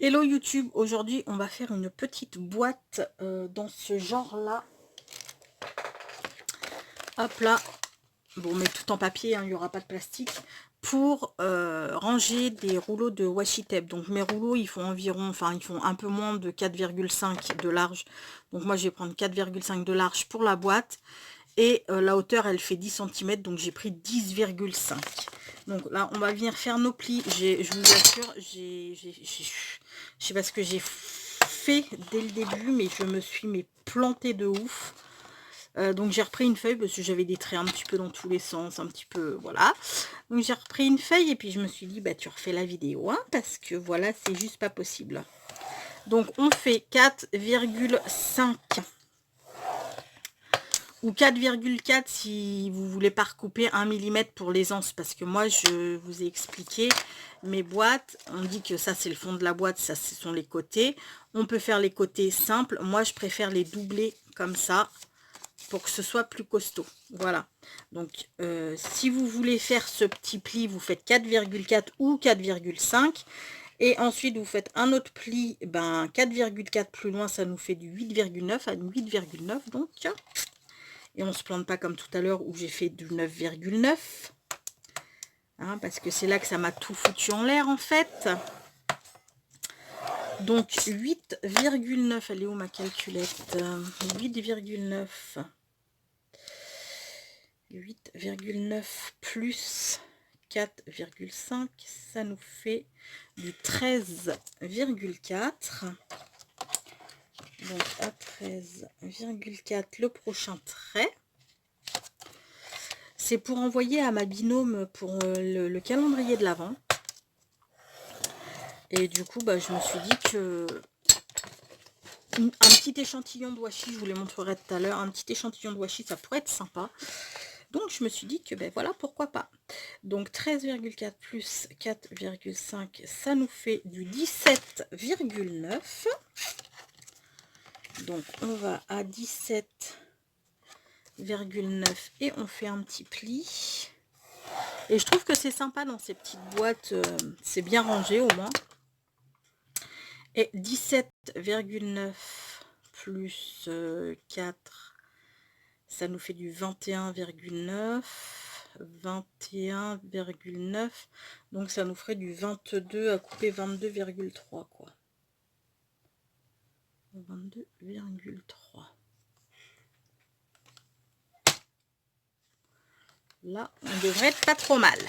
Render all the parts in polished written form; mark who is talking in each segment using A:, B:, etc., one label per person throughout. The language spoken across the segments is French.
A: Hello YouTube, aujourd'hui on va faire une petite boîte dans ce genre là. Hop là, bon mais tout en papier, hein, il n'y aura pas de plastique. Pour ranger des rouleaux de washi tape. Donc mes rouleaux ils font environ, enfin ils font un peu moins de 4,5 de large. Donc moi je vais prendre 4,5 de large pour la boîte. Et la hauteur elle fait 10 cm, donc j'ai pris 10,5. Donc là on va venir faire nos plis. Je vous assure, je sais pas ce que j'ai fait dès le début, mais je me suis plantée de ouf. Donc j'ai repris une feuille parce que j'avais des traits un petit peu dans tous les sens, un petit peu, voilà. Donc j'ai repris une feuille et puis je me suis dit, bah tu refais la vidéo, hein, parce que voilà, c'est juste pas possible. Donc on fait 4,5 ou 4,4 si vous voulez pas recouper 1 mm pour les anses, parce que moi je vous ai expliqué mes boîtes, on dit que ça c'est le fond de la boîte, ça ce sont les côtés. On peut faire les côtés simples, moi je préfère les doubler comme ça pour que ce soit plus costaud. Voilà, donc si vous voulez faire ce petit pli, vous faites 4,4 ou 4,5 et ensuite vous faites un autre pli, ben 4,4 plus loin, ça nous fait du 8,9 à 8,9 donc. Et on se plante pas comme tout à l'heure où j'ai fait du 9,9. Hein, parce que c'est là que ça m'a tout foutu en l'air en fait. Donc 8,9. Elle est où ma calculette? 8,9. 8,9 plus 4,5. Ça nous fait du 13,4. Donc à 13,4 le prochain trait. C'est pour envoyer à ma binôme pour le calendrier de l'Avent. Et du coup, bah, je me suis dit que un petit échantillon de washi, je vous les montrerai tout à l'heure, un petit échantillon de washi, ça pourrait être sympa. Donc je me suis dit que ben voilà, pourquoi pas. Donc 13,4 plus 4,5, ça nous fait du 17,9. Donc on va à 17,9 et on fait un petit pli. Et je trouve que c'est sympa dans ces petites boîtes, c'est bien rangé au moins. Et 17,9 plus 4, ça nous fait du 21,9. 21,9. Donc ça nous ferait du 22 à couper 22,3 quoi. 22,3. Là, on devrait être pas trop mal.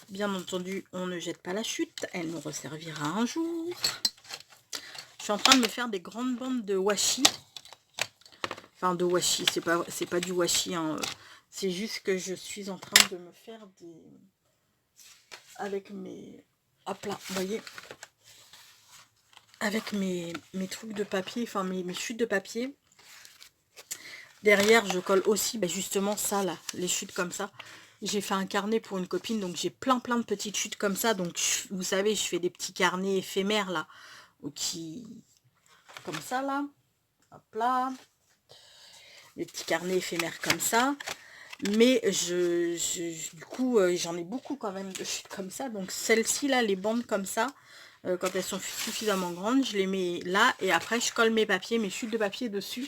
A: Bien entendu, on ne jette pas la chute, elle nous resservira un jour. Je suis en train de me faire des grandes bandes de washi. Enfin, de washi, c'est pas du washi, hein. C'est juste que je suis en train de me faire des... Avec mes... Hop là, vous voyez, avec mes trucs de papier, enfin mes chutes de papier. Derrière, je colle aussi, ben justement ça là, les chutes comme ça. J'ai fait un carnet pour une copine, donc j'ai plein de petites chutes comme ça. Donc vous savez, je fais des petits carnets éphémères là, qui comme ça là, hop là, des petits carnets éphémères comme ça. Mais du coup, j'en ai beaucoup quand même de chutes comme ça. Donc celles-ci là, les bandes comme ça, quand elles sont suffisamment grandes, je les mets là et après je colle mes papiers, mes chutes de papier dessus.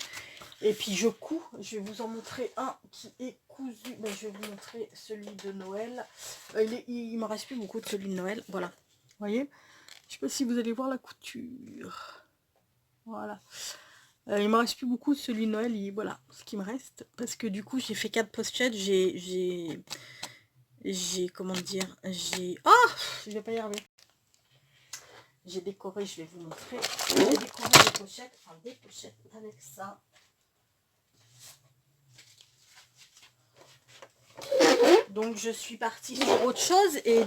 A: Et puis je couds, je vais vous en montrer un qui est cousu. Ben, je vais vous montrer celui de Noël. Il me reste plus beaucoup de celui de Noël. Voilà. Vous voyez? Je sais pas si vous allez voir la couture. Voilà. Il me reste plus beaucoup de celui de Noël. Voilà ce qui me reste. Parce que du coup, j'ai fait 4 pochettes. J'ai comment dire? Oh, je vais pas y arriver. J'ai décoré, je vais vous montrer. J'ai décoré des pochettes. Enfin, des pochettes avec ça. Donc je suis partie sur autre chose et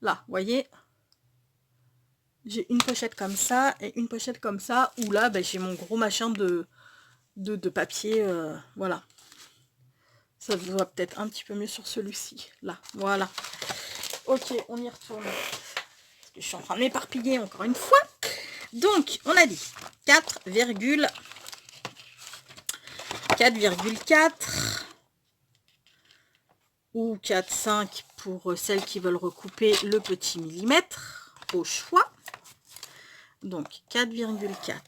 A: là, vous voyez, j'ai une pochette comme ça et une pochette comme ça où là, ben, j'ai mon gros machin de papier, voilà. Ça se voit peut-être un petit peu mieux sur celui-ci, là, voilà. Ok, on y retourne. Parce que je suis en train de m'éparpiller encore une fois. Donc, on a dit 4,4 ou 4,5 pour celles qui veulent recouper le petit millimètre. au choix. Donc 4,4.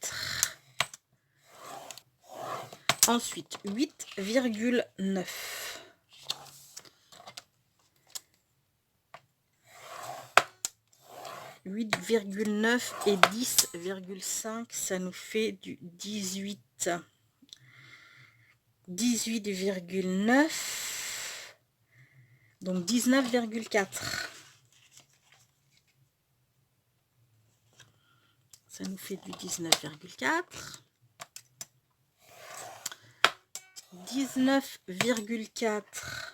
A: Ensuite 8,9. 8,9 et 10,5, ça nous fait du 18. 18,9. Donc 19,4. Ça nous fait du 19,4. 19,4.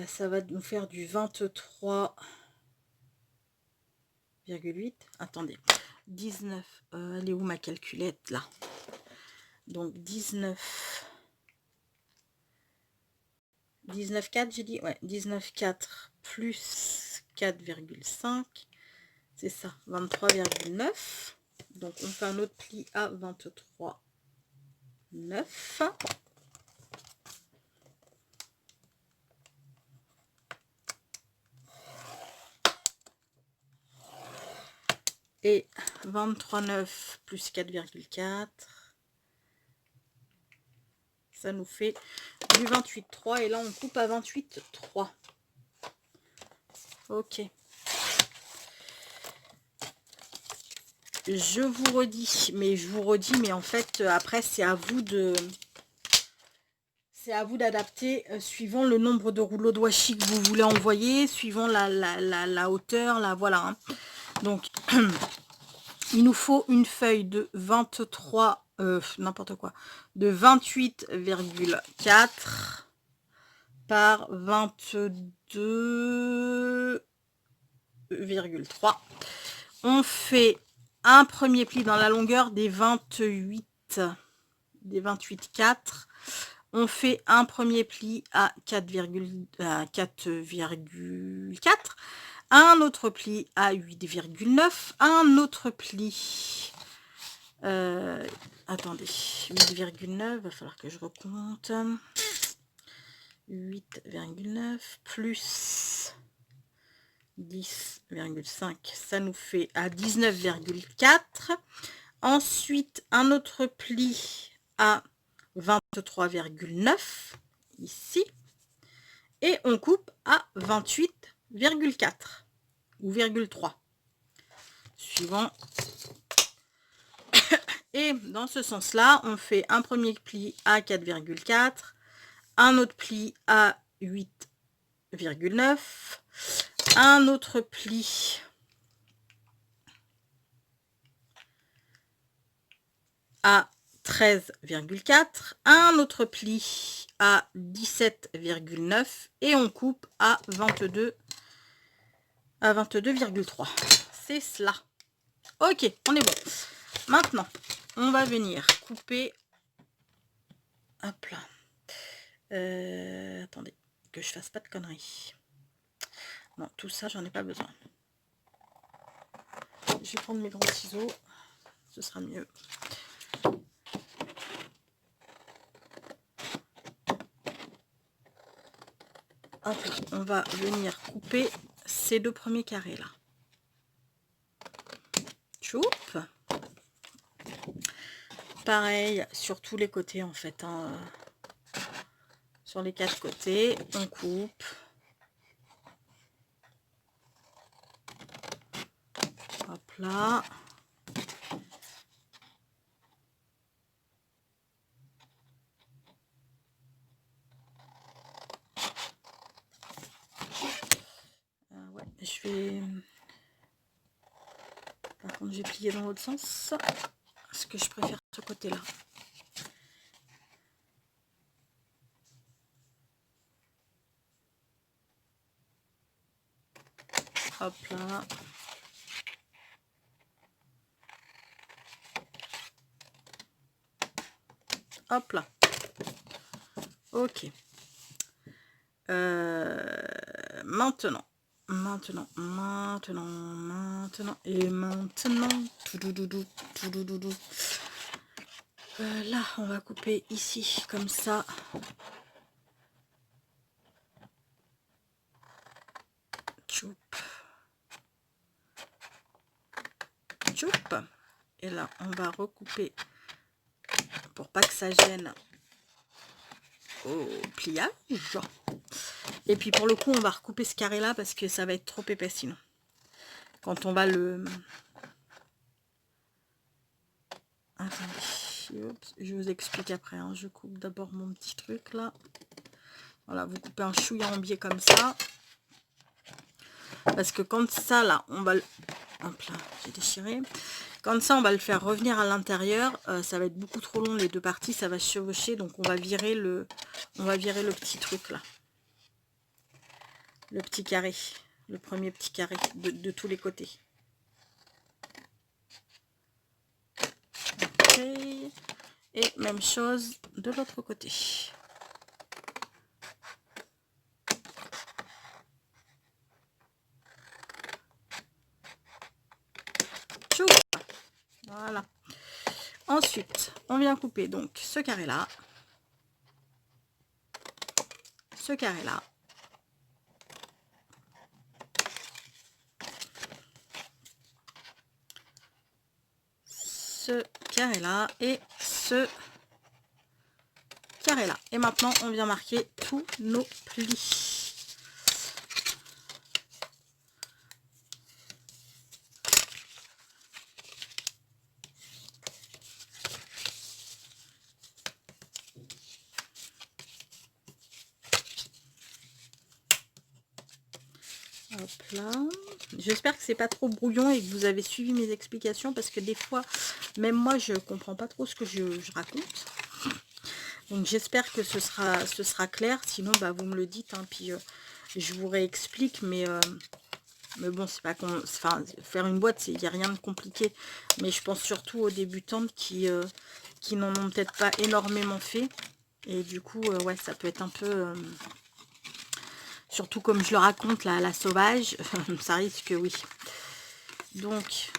A: Ça va nous faire du 23,8. Attendez. 19. Elle est où ma calculette là? Donc 19. 19,4 j'ai dit. Ouais, 19,4 plus 4,5. C'est ça, 23,9. Donc on fait un autre pli à 23,9. Et 23,9 plus 4,4. Ça nous fait du 28,3. Et là on coupe à 28,3. Ok. Je vous redis, mais en fait, après, c'est à vous d'adapter suivant le nombre de rouleaux de washi que vous voulez envoyer, suivant la hauteur, voilà. Hein. Donc, il nous faut une feuille de 23, n'importe quoi, de 28,4 par 22,3. On fait un premier pli dans la longueur des 28,4. On fait un premier pli à 4,4. Un autre pli à 8,9. Un autre pli... attendez, 8,9, va falloir que je recompte. 8,9 plus 10,5, ça nous fait à 19,4. Ensuite, un autre pli à 23,9 ici. Et on coupe à 28,4 ou 3, suivant. Et dans ce sens-là, on fait un premier pli à 4,4, un autre pli à 8,9, un autre pli à 13,4, un autre pli à 17,9 et on coupe à 22,3. C'est cela. Ok, on est bon. Maintenant, on va venir couper. Hop là. Attendez, que je fasse pas de conneries. Non, tout ça, j'en ai pas besoin. Je vais prendre mes gros ciseaux. Ce sera mieux. Hop là, on va venir couper ces deux premiers carrés là. Choup. Pareil sur tous les côtés en fait. Hein. Sur les 4 côtés, on coupe. Hop là. Ouais, je vais... Par contre, j'ai plié dans l'autre sens. Parce que je préfère ce côté-là. Hop là. Hop là. Ok. Maintenant. Et maintenant. Là, on va couper ici, comme ça. Tchoup. Et là, on va recouper pour pas que ça gêne au pliage. Et puis pour le coup, on va recouper ce carré là parce que ça va être trop épais sinon. Quand on va le... Attendez, oups, je vous explique après. Hein. Je coupe d'abord mon petit truc là. Voilà, vous coupez un chouïa en biais comme ça. Parce que quand ça là, on va le... Hop là, j'ai déchiré. Quand ça, on va le faire revenir à l'intérieur. Ça va être beaucoup trop long les deux parties, ça va se chevaucher. Donc on va virer le petit truc là. Le petit carré. Le premier petit carré de tous les côtés. Ok. Et même chose de l'autre côté. Tchouk. Voilà. Ensuite, on vient couper donc ce carré là. Ce carré là. Ce carré là et ce carré là. Et maintenant, on vient marquer tous nos plis. Hop là. J'espère que c'est pas trop brouillon et que vous avez suivi mes explications parce que des fois, même moi, je comprends pas trop ce que je raconte. Donc j'espère que ce sera clair. Sinon, bah, vous me le dites. Hein, puis je vous réexplique. Mais bon, c'est pas enfin, faire une boîte, il n'y a rien de compliqué. Mais je pense surtout aux débutantes qui n'en ont peut-être pas énormément fait. Et du coup, ouais, ça peut être un peu... surtout comme je le raconte là, à la sauvage, ça risque, oui. Donc,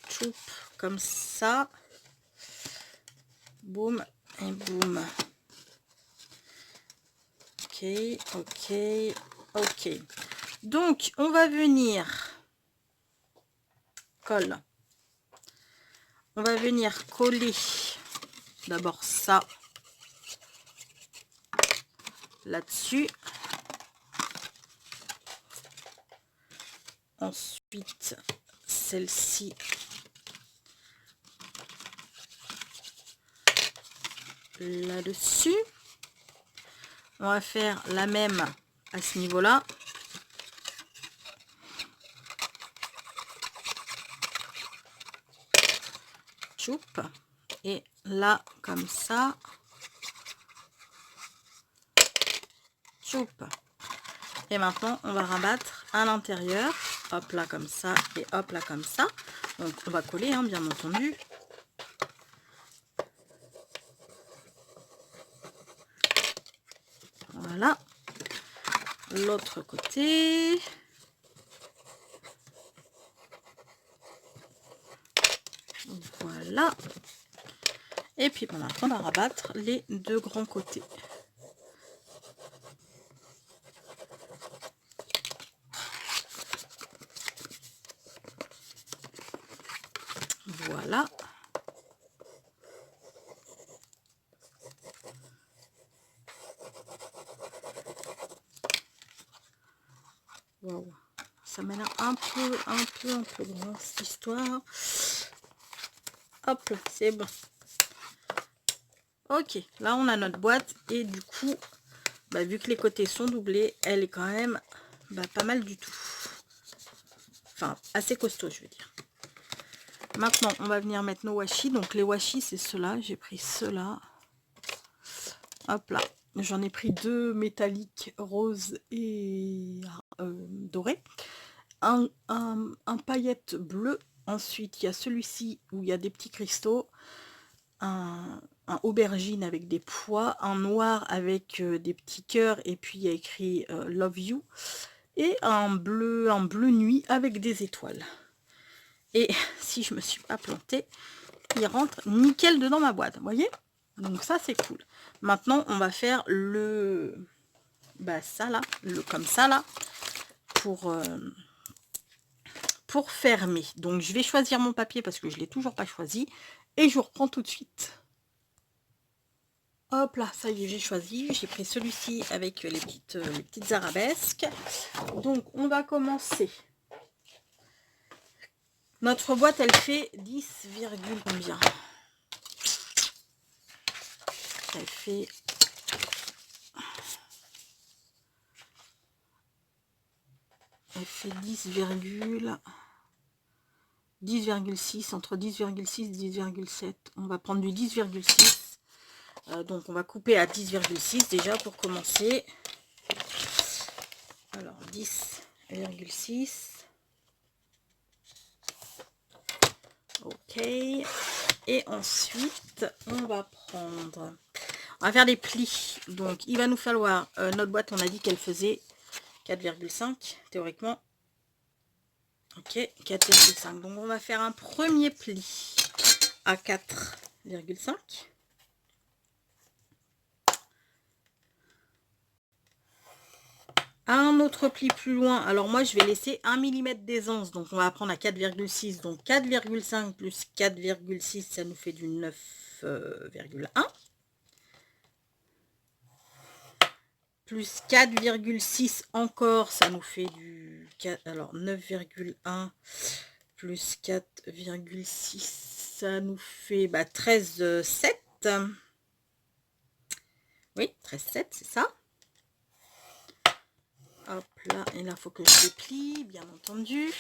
A: choup, comme ça. Boum et boum. Ok, ok, ok. Donc, on va venir... Colle. On va venir coller d'abord ça là-dessus. Ensuite, celle-ci là-dessus. On va faire la même à ce niveau-là. Choup. Et là, comme ça. Choup. Et maintenant, on va rabattre à l'intérieur. Hop là, comme ça. Et hop là, comme ça. Donc, on va coller, hein, bien entendu. Voilà. L'autre côté. Voilà. Et puis, on va rabattre les deux grands côtés. Voilà. Waouh. Ça m'a l'air un peu grand cette histoire. Hop, c'est bon. Ok, là on a notre boîte et du coup, bah, vu que les côtés sont doublés, elle est quand même pas mal du tout. Enfin, assez costaud, je veux dire. Maintenant, on va venir mettre nos washi. Donc les washi, c'est ceux-là. J'ai pris ceux-là. Hop là. J'en ai pris deux métalliques, rose et doré. Un paillette bleu. Ensuite, il y a celui-ci où il y a des petits cristaux. Un aubergine avec des pois. Un noir avec des petits cœurs. Et puis, il y a écrit Love You. Et un bleu nuit avec des étoiles. Et si je me suis pas plantée, il rentre nickel dedans ma boîte. Vous voyez? Donc ça, c'est cool. Maintenant, on va faire le... ça là, comme ça là, pour pour fermer. Donc, je vais choisir mon papier parce que je ne l'ai toujours pas choisi. Et je vous reprends tout de suite. Hop là, ça y est, j'ai choisi. J'ai pris celui-ci avec les petites arabesques. Donc, on va commencer. Notre boîte, elle fait 10, combien? Elle fait... Elle fait 10,6, entre 10,6 et 10,7. On va prendre du 10,6. Donc, on va couper à 10,6 déjà pour commencer. Alors, 10,6. Ok. Et ensuite, on va prendre... On va faire des plis. Donc, il va nous falloir... notre boîte, on a dit qu'elle faisait 4,5 théoriquement. Ok, 4,5. Donc, on va faire un premier pli à 4,5. Un autre pli plus loin. Alors, moi, je vais laisser 1 mm d'aisance. Donc, on va prendre à 4,6. Donc, 4,5 plus 4,6, ça nous fait du 9,1. Plus 4,6 encore, ça nous fait du 4, alors 9,1 plus 4,6, ça nous fait 13,7. Oui, 13,7, c'est ça. Hop là, et là, il faut que je déplie, bien entendu.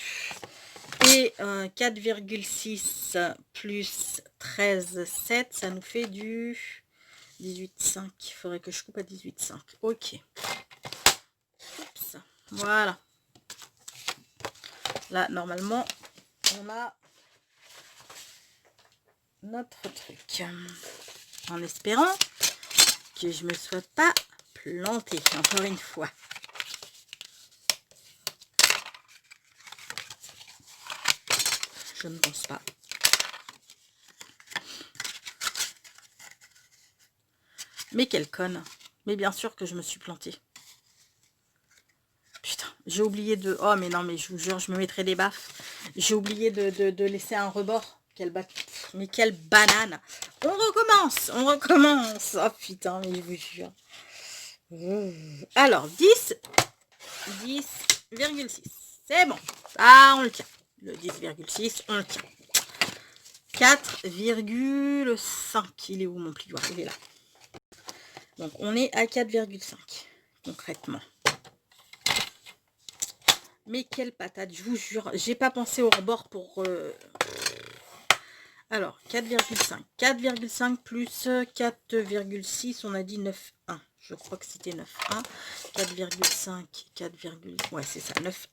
A: Et 4,6 plus 13,7, ça nous fait du 18,5. Il faudrait que je coupe à 18,5. Ok. Oups. Voilà. Là, normalement, on a notre truc. En espérant que je me sois pas plantée, encore une fois. Je ne pense pas. Mais quelle conne. Mais bien sûr que je me suis plantée. Putain, j'ai oublié de... Oh, mais non, mais je vous jure, je me mettrai des baffes. J'ai oublié de laisser un rebord. Mais quelle banane. On recommence, on recommence. Oh putain, mais je vous jure. Alors, 10,6. C'est bon. Ah, on le tient. Le 10,6, on le tient. 4,5. Il est où mon plioir? Il est là. Donc, on est à 4,5, concrètement. Mais quelle patate, je vous jure. J'ai pas pensé au rebord pour... Alors, 4,5. 4,5 plus 4,6, on a dit 9,1. Je crois que c'était 9,1. 4,5, 4, ouais, c'est ça, 9,1.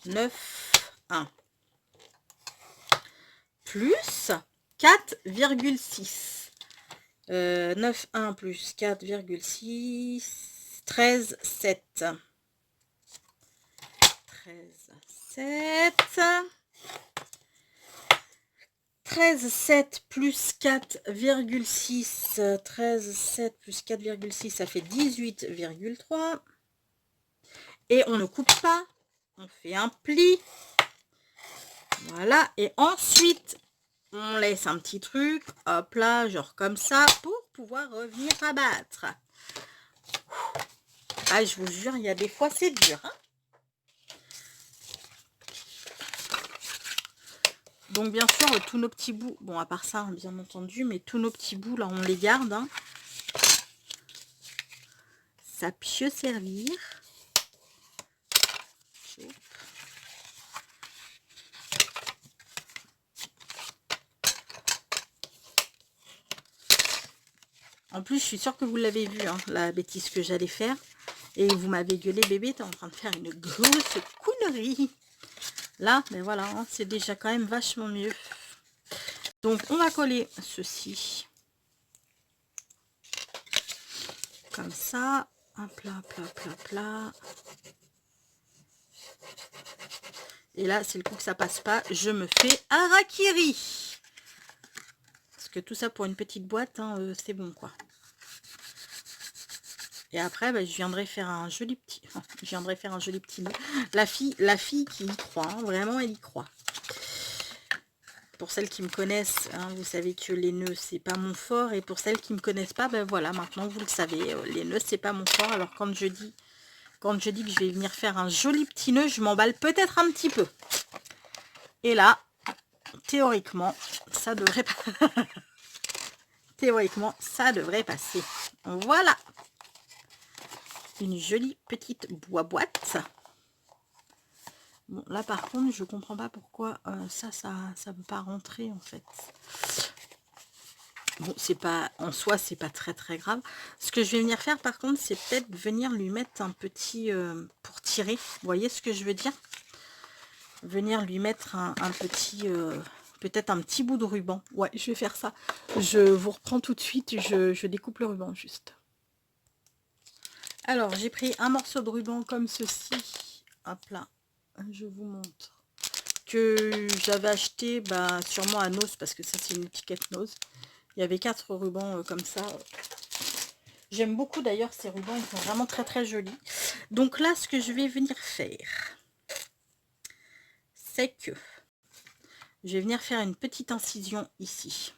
A: 9,1. Plus 4,6. 9,1 plus 4,6, 13,7. 13,7. 13,7 plus 4,6. 13,7 plus 4,6, ça fait 18,3. Et on ne coupe pas. On fait un pli. Voilà. Et ensuite, on laisse un petit truc. Hop là, genre comme ça, pour pouvoir revenir abattre. Ah, je vous jure, il y a des fois, c'est dur. Hein. Donc, bien sûr, tous nos petits bouts, bon, à part ça, hein, bien entendu, mais tous nos petits bouts, là, on les garde. Hein. Ça peut servir. En plus, je suis sûre que vous l'avez vu, hein, la bêtise que j'allais faire. Et vous m'avez gueulé, bébé, t'es en train de faire une grosse connerie. Là, ben voilà, hein, c'est déjà quand même vachement mieux. Donc, on va coller ceci. Comme ça. Hop là, hop là, hop là, hop là. Et là, c'est le coup que ça passe pas. Je me fais harakiri. Parce que tout ça pour une petite boîte, hein, c'est bon, quoi. Et après, bah, je viendrai faire un joli petit... je viendrai faire un joli petit nœud. La fille qui y croit, hein, vraiment, elle y croit. Pour celles qui me connaissent, hein, vous savez que les nœuds, c'est pas mon fort. Et pour celles qui me connaissent pas, ben voilà, maintenant vous le savez, les nœuds, c'est pas mon fort. Alors quand je dis que je vais venir faire un joli petit nœud, je m'emballe peut-être un petit peu. Et là, théoriquement, ça devrait pas... théoriquement, ça devrait passer. Voilà. Une jolie petite boîte. Bon, là par contre, je comprends pas pourquoi ça veut pas rentrer en fait. Bon, c'est pas en soi, c'est pas très très grave. Ce que je vais venir faire par contre, c'est peut-être venir lui mettre un petit pour tirer. Vous voyez ce que je veux dire? Venir lui mettre un petit peut-être un petit bout de ruban. Ouais, je vais faire ça. Je vous reprends tout de suite. Je découpe le ruban juste. Alors, j'ai pris un morceau de ruban comme ceci. Hop là. Je vous montre. Que j'avais acheté sûrement à Nose, parce que ça c'est une étiquette Nose. Il y avait 4 rubans comme ça. J'aime beaucoup d'ailleurs ces rubans, ils sont vraiment très très jolis. Donc là, ce que je vais venir faire, c'est que je vais venir faire une petite incision ici.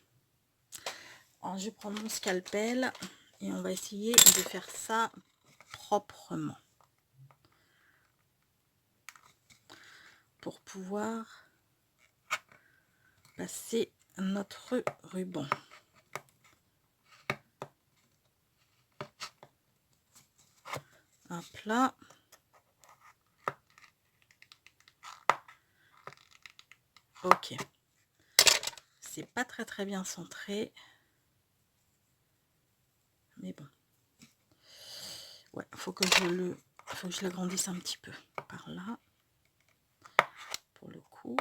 A: Alors je vais prendre mon scalpel et on va essayer de faire ça proprement. Pour pouvoir passer notre ruban. Hop là. Ok. C'est pas très très bien centré. Mais bon. Ouais, faut que je l'agrandisse un petit peu. Par là. Pour le coup.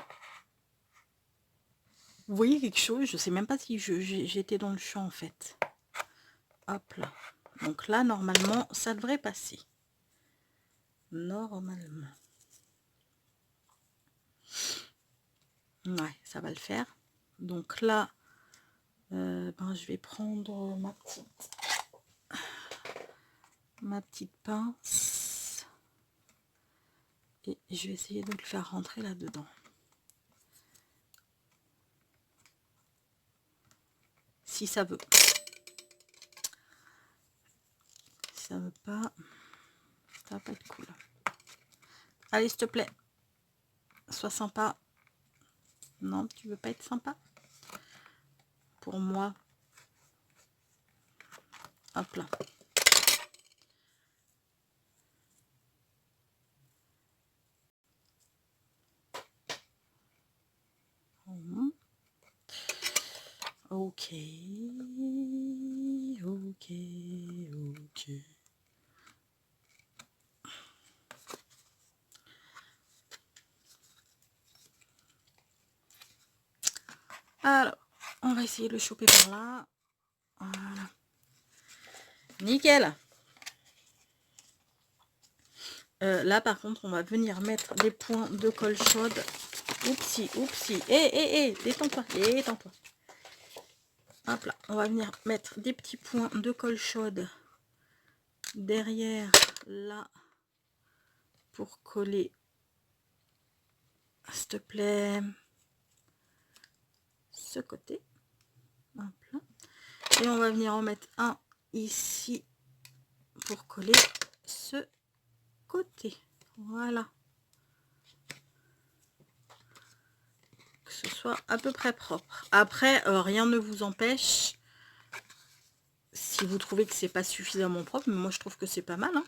A: Vous voyez quelque chose? Je sais même pas si j'étais dans le champ en fait. Hop là. Donc là, normalement, ça devrait passer. Normalement. Ouais, ça va le faire. Donc là, je vais prendre ma petite pince. Et je vais essayer de le faire rentrer là-dedans. Si ça veut. Si ça veut pas, ça va pas être cool. Allez, s'il te plaît. Sois sympa. Non, tu veux pas être sympa? Pour moi. Hop là. Ok. Ok. Ok. Alors, on va essayer de le choper par là. Voilà. Nickel. Là, par contre, on va venir mettre des points de colle chaude. Oupsie, oupsie. Détends-toi, détends-toi. Hop là, on va venir mettre des petits points de colle chaude derrière, là, pour coller, s'il te plaît, ce côté. Hop là. Et on va venir en mettre un ici pour coller ce côté. Voilà. Que ce soit à peu près propre. Après, rien ne vous empêche, si vous trouvez que c'est pas suffisamment propre, mais moi je trouve que c'est pas mal, hein.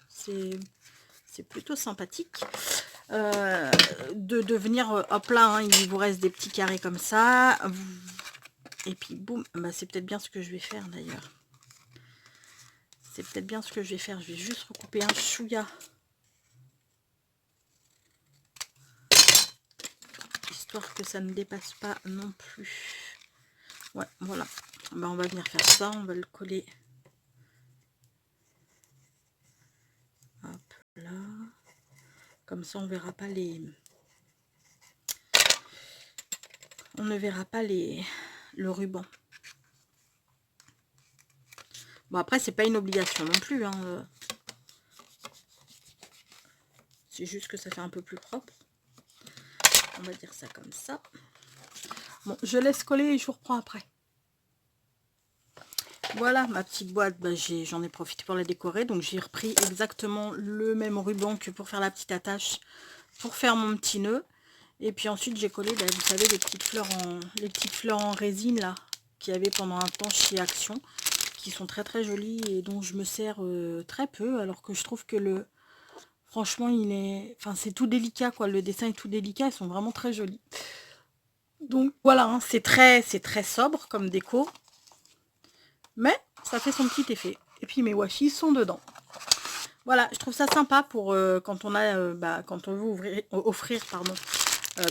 A: C'est plutôt sympathique. De venir, hop là, hein, il vous reste des petits carrés comme ça. Et puis boum, c'est peut-être bien ce que je vais faire d'ailleurs. C'est peut-être bien ce que je vais faire. Je vais juste recouper un chouïa. Histoire que ça ne dépasse pas non plus. Ouais, voilà. On va venir faire ça. On va le coller. Hop là. Comme ça, on verra pas les... On ne verra pas le ruban. Bon, après, c'est pas une obligation non plus, hein. C'est juste que ça fait un peu plus propre. On va dire ça comme ça. Bon, je laisse coller et je vous reprends après. Voilà ma petite boîte, bah, j'en ai profité pour la décorer. Donc j'ai repris exactement le même ruban que pour faire la petite attache, pour faire mon petit nœud. Et puis ensuite j'ai collé, bah, vous savez, les petites fleurs en résine là, qu'il y avait pendant un temps chez Action, qui sont très très jolies et dont je me sers très peu, alors que je trouve que franchement c'est tout délicat quoi, le dessin est tout délicat, ils sont vraiment très jolis. Donc voilà, hein, c'est très sobre comme déco. Mais ça fait son petit effet. Et puis mes washi sont dedans. Voilà, je trouve ça sympa pour quand on a, quand on veut offrir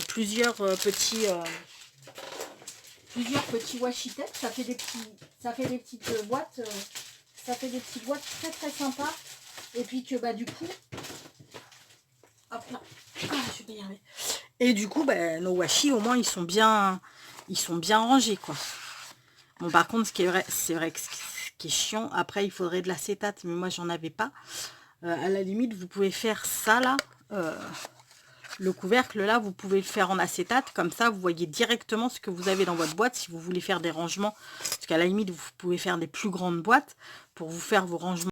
A: plusieurs petits washi tape. Ça fait des petites boîtes. Ça fait des petites boîtes très très sympas. Et puis que du coup, hop là, je vais y arriver. Et du coup, nos washi au moins ils sont bien rangés quoi. Bon, par contre, c'est vrai que ce qui est chiant, après, il faudrait de l'acétate, mais moi, j'en avais pas. À la limite, vous pouvez faire ça, là. Le couvercle, là, vous pouvez le faire en acétate. Comme ça, vous voyez directement ce que vous avez dans votre boîte. Si vous voulez faire des rangements, parce qu'à la limite, vous pouvez faire des plus grandes boîtes pour vous faire vos rangements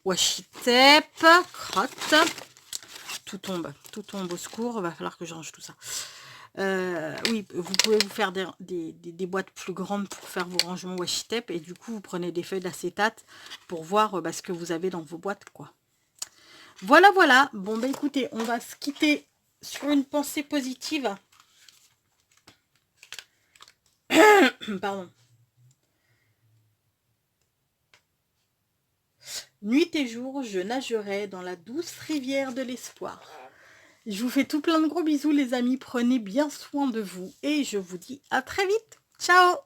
A: washi tape, crotte. Tout tombe au secours. Il va falloir que je range tout ça. Oui, vous pouvez vous faire des boîtes plus grandes pour faire vos rangements washi tape et du coup vous prenez des feuilles d'acétate pour voir ce que vous avez dans vos boîtes quoi. Voilà. Bon écoutez, on va se quitter sur une pensée positive. Pardon. Nuit et jour, je nagerai dans la douce rivière de l'espoir. Je vous fais tout plein de gros bisous les amis, prenez bien soin de vous et je vous dis à très vite. Ciao!